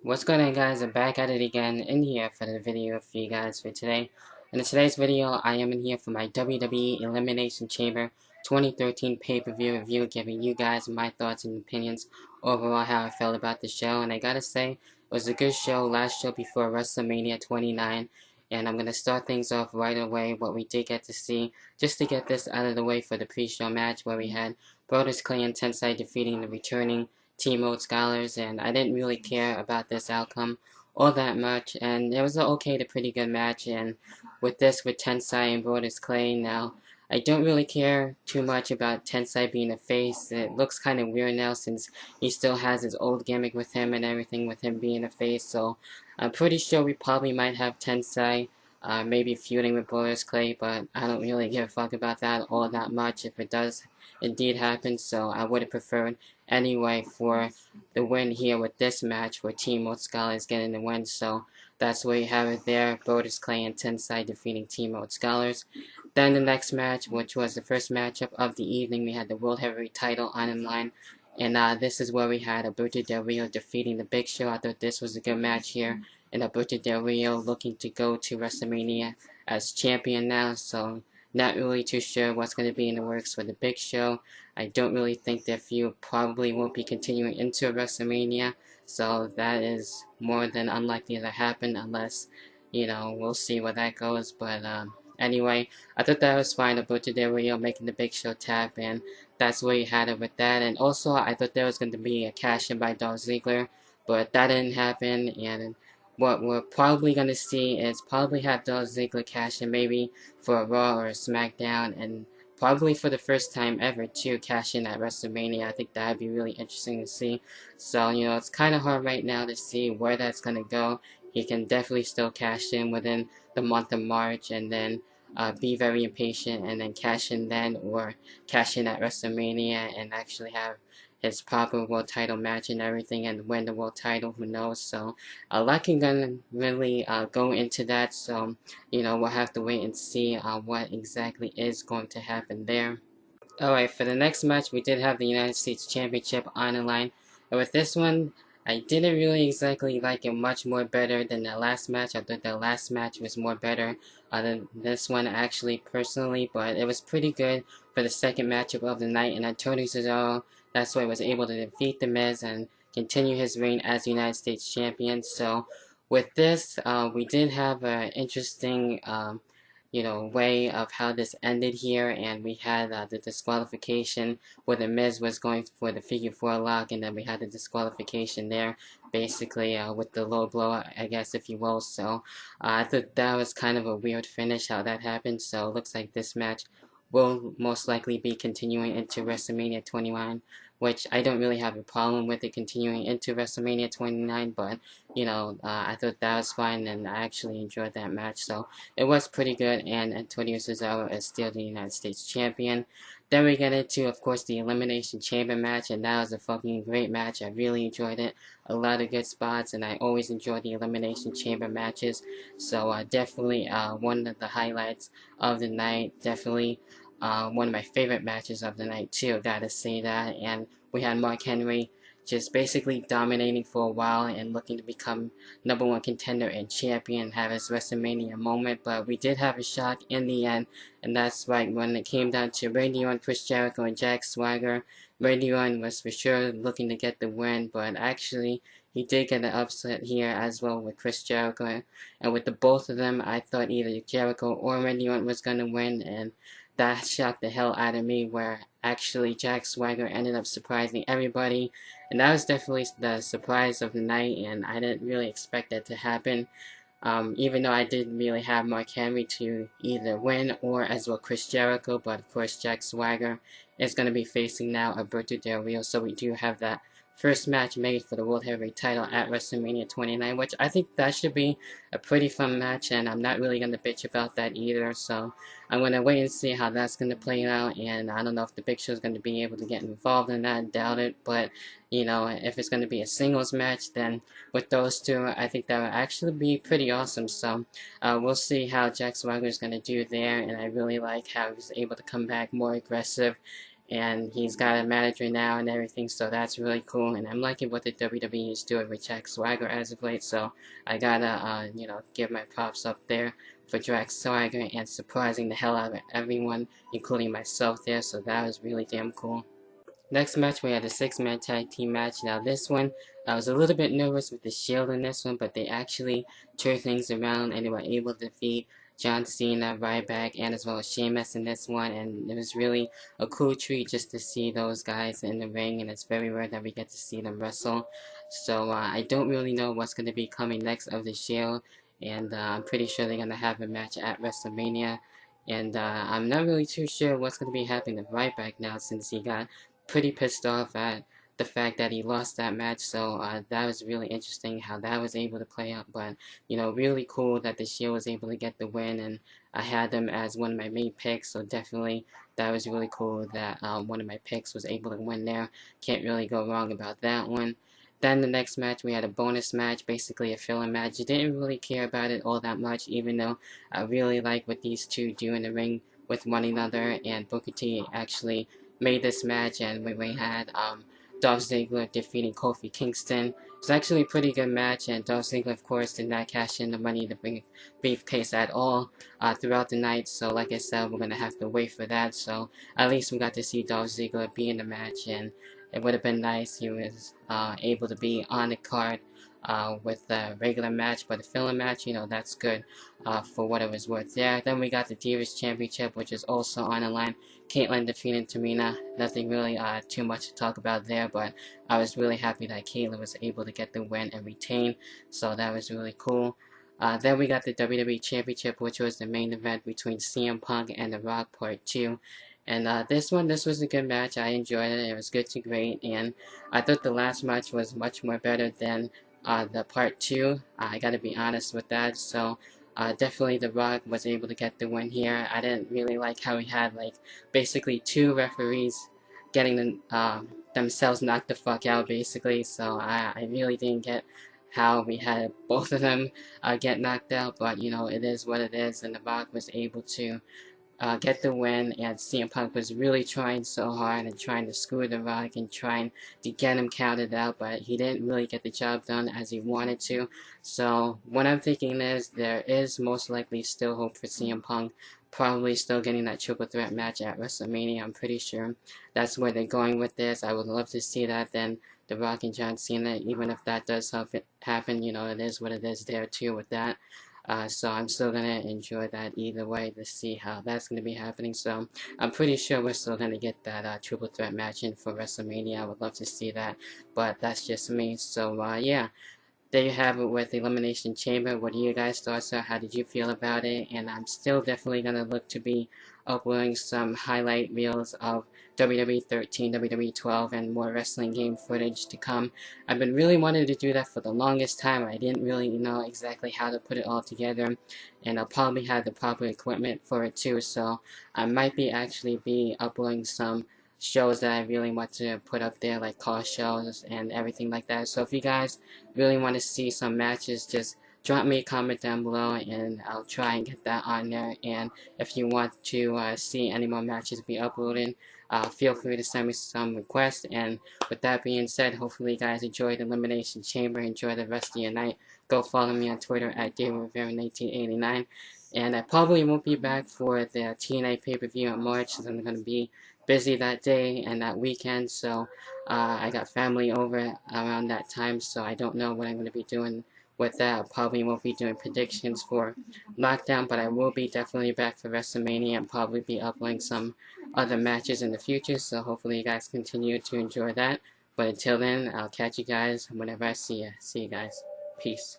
What's going on, guys? I'm back at it again in here for the video for you guys for today. In today's video, I am in here for my WWE Elimination Chamber 2013 pay-per-view review, giving you guys my thoughts and opinions overall how I felt about the show. And I gotta say, it was a good show, last show before WrestleMania 29. And I'm gonna start things off right away, what we did get to see, just to get this out of the way for the pre-show match where we had Brodus Clay and Tensai defeating the returning Team Mode Scholars, and I didn't really care about this outcome all that much, and it was an okay to pretty good match. And with this, with Tensai and Brodus Clay, now I don't really care too much about Tensai being a face. It looks kind of weird now since he still has his old gimmick with him and everything with him being a face, so I'm pretty sure we probably might have Tensai maybe feuding with Brodus Clay, but I don't really give a fuck about that all that much if it does indeed happen, so I would have preferred anyway for the win here with this match where Team Mode Scholars getting the win. So that's where you have it there. Brodus Clay and Tensai defeating Team Mode Scholars. Then the next match, which was the first matchup of the evening, we had the World Heavyweight title on in line. And this is where we had Alberto Del Rio defeating the Big Show. I thought this was a good match here. And Alberto Del Rio looking to go to WrestleMania as champion now. So not really too sure what's going to be in the works for the Big Show. I don't really think their feud probably won't be continuing into WrestleMania, so that is more than unlikely to happen unless, we'll see where that goes. But anyway, I thought that was fine. Alberto Del Rio making the Big Show tap, and that's where you had it with that. And also, I thought there was going to be a cash-in by Dolph Ziggler, but that didn't happen, and what we're probably going to see is probably have Dolph Ziggler cash in maybe for a Raw or a SmackDown, and probably for the first time ever to cash in at WrestleMania. I think that would be really interesting to see. So, it's kind of hard right now to see where that's going to go. He can definitely still cash in within the month of March and then be very impatient and then cash in then, or cash in at WrestleMania and actually have his proper world title match and everything and win the world title, who knows. So a lot can gonna really go into that, so we'll have to wait and see what exactly is going to happen there. Alright, for the next match, we did have the United States Championship on the line. And with this one, I didn't really exactly like it much more better than the last match. I thought the last match was more better than this one, actually, personally. But it was pretty good for the second matchup of the night. And Antonio Cesaro, that's why he was able to defeat The Miz and continue his reign as United States Champion. So with this, we did have an interesting way of how this ended here, and we had the disqualification where the Miz was going for the figure 4 lock, and then we had the disqualification there, basically with the low blow, I guess, if you will. So I thought that was kind of a weird finish how that happened. So it looks like this match will most likely be continuing into WrestleMania 29, which I don't really have a problem with it continuing into WrestleMania 29, but I thought that was fine, and I actually enjoyed that match. So it was pretty good, and Antonio Cesaro is still the United States Champion. Then we get into, of course, the Elimination Chamber match, and that was a fucking great match. I really enjoyed it. A lot of good spots, and I always enjoy the Elimination Chamber matches. So definitely one of the highlights of the night. Definitely one of my favorite matches of the night too, gotta say that. And we had Mark Henry just basically dominating for a while and looking to become #1 contender and champion, have his WrestleMania moment. But we did have a shock in the end, and that's right when it came down to Randy Orton, Chris Jericho, and Jack Swagger. Randy Orton was for sure looking to get the win, but actually he did get an upset here as well with Chris Jericho. And with the both of them, I thought either Jericho or Randy Orton was going to win, and that shocked the hell out of me, where actually Jack Swagger ended up surprising everybody, and that was definitely the surprise of the night, and I didn't really expect that to happen. Even though I didn't really have Mark Henry to either win or as well Chris Jericho, but of course Jack Swagger is going to be facing now Alberto Del Rio, so we do have that first match made for the World Heavyweight title at WrestleMania 29, which I think that should be a pretty fun match, and I'm not really going to bitch about that either. So I'm going to wait and see how that's going to play out, and I don't know if the Big Show is going to be able to get involved in that. Doubt it, but if it's going to be a singles match, then with those two, I think that would actually be pretty awesome. So we'll see how Jack Swagger is going to do there, and I really like how he was able to come back more aggressive and he's got a manager now and everything, so that's really cool. And I'm liking what the WWE is doing with Jack Swagger as of late, so I gotta give my props up there for Jack Swagger and surprising the hell out of everyone, including myself there, so that was really damn cool. Next match, we had a 6-man tag team match. Now this one, I was a little bit nervous with the Shield in this one, but they actually turned things around and they were able to defeat John Cena, Ryback, and as well as Sheamus in this one. And it was really a cool treat just to see those guys in the ring, and it's very rare that we get to see them wrestle. So I don't really know what's going to be coming next of the Shield, and I'm pretty sure they're going to have a match at WrestleMania. And I'm not really too sure what's going to be happening to Ryback now, since he got pretty pissed off at the fact that he lost that match, so that was really interesting how that was able to play out. But really cool that the Shield was able to get the win, and I had them as one of my main picks, so definitely that was really cool that one of my picks was able to win there. Can't really go wrong about that one. Then the next match, we had a bonus match, basically a filler match. I didn't really care about it all that much, even though I really like what these two do in the ring with one another, and Booker T actually made this match, and we had Dolph Ziggler defeating Kofi Kingston. It was actually a pretty good match, and Dolph Ziggler, of course, did not cash in the Money in the Briefcase at all throughout the night, so like I said, we're going to have to wait for that. So at least we got to see Dolph Ziggler be in the match, and it would have been nice he was able to be on the card with the regular match, but the filler match, that's good for what it was worth there. Then we got the Divas Championship, which is also on the line. Caitlyn defeating Tamina. Nothing really too much to talk about there, but I was really happy that Caitlyn was able to get the win and retain, so that was really cool. Then we got the WWE Championship, which was the main event between CM Punk and The Rock Part 2. And this was a good match. I enjoyed it. It was good to great, and I thought the last match was much more better than the Part 2. I gotta be honest with that. So definitely The Rock was able to get the win here. I didn't really like how he had basically 2 referees getting themselves knocked the fuck out basically. So I really didn't get how we had both of them get knocked out. But it is what it is, and The Rock was able to get the win, and CM Punk was really trying so hard and trying to screw The Rock and trying to get him counted out, but he didn't really get the job done as he wanted to. So what I'm thinking is there is most likely still hope for CM Punk, probably still getting that triple threat match at WrestleMania. I'm pretty sure that's where they're going with this. I would love to see that. Then The Rock and John Cena, even if that does happen, it is what it is there too with that. So I'm still going to enjoy that either way to see how that's going to be happening. So I'm pretty sure we're still going to get that triple threat match in for WrestleMania. I would love to see that, but that's just me. So yeah, there you have it with the Elimination Chamber. What are you guys' thoughts? How did you feel about it? And I'm still definitely going to look to be uploading some highlight reels of WWE 13, WWE 12, and more wrestling game footage to come. I've been really wanting to do that for the longest time. I didn't really know exactly how to put it all together, and I'll probably have the proper equipment for it too, so I might actually be uploading some shows that I really want to put up there, like car shows and everything like that. So if you guys really want to see some matches, just drop me a comment down below and I'll try and get that on there. And if you want to see any more matches be uploaded, feel free to send me some requests. And with that being said, hopefully you guys enjoyed Elimination Chamber. Enjoy the rest of your night. Go follow me on Twitter at DavidRivera1989. And I probably won't be back for the TNA pay-per-view in March, because I'm going to be busy that day and that weekend. So I got family over around that time, so I don't know what I'm going to be doing with that. I probably won't be doing predictions for Lockdown, but I will be definitely back for WrestleMania and probably be uploading some other matches in the future. So hopefully you guys continue to enjoy that. But until then, I'll catch you guys whenever I see you. See you guys. Peace.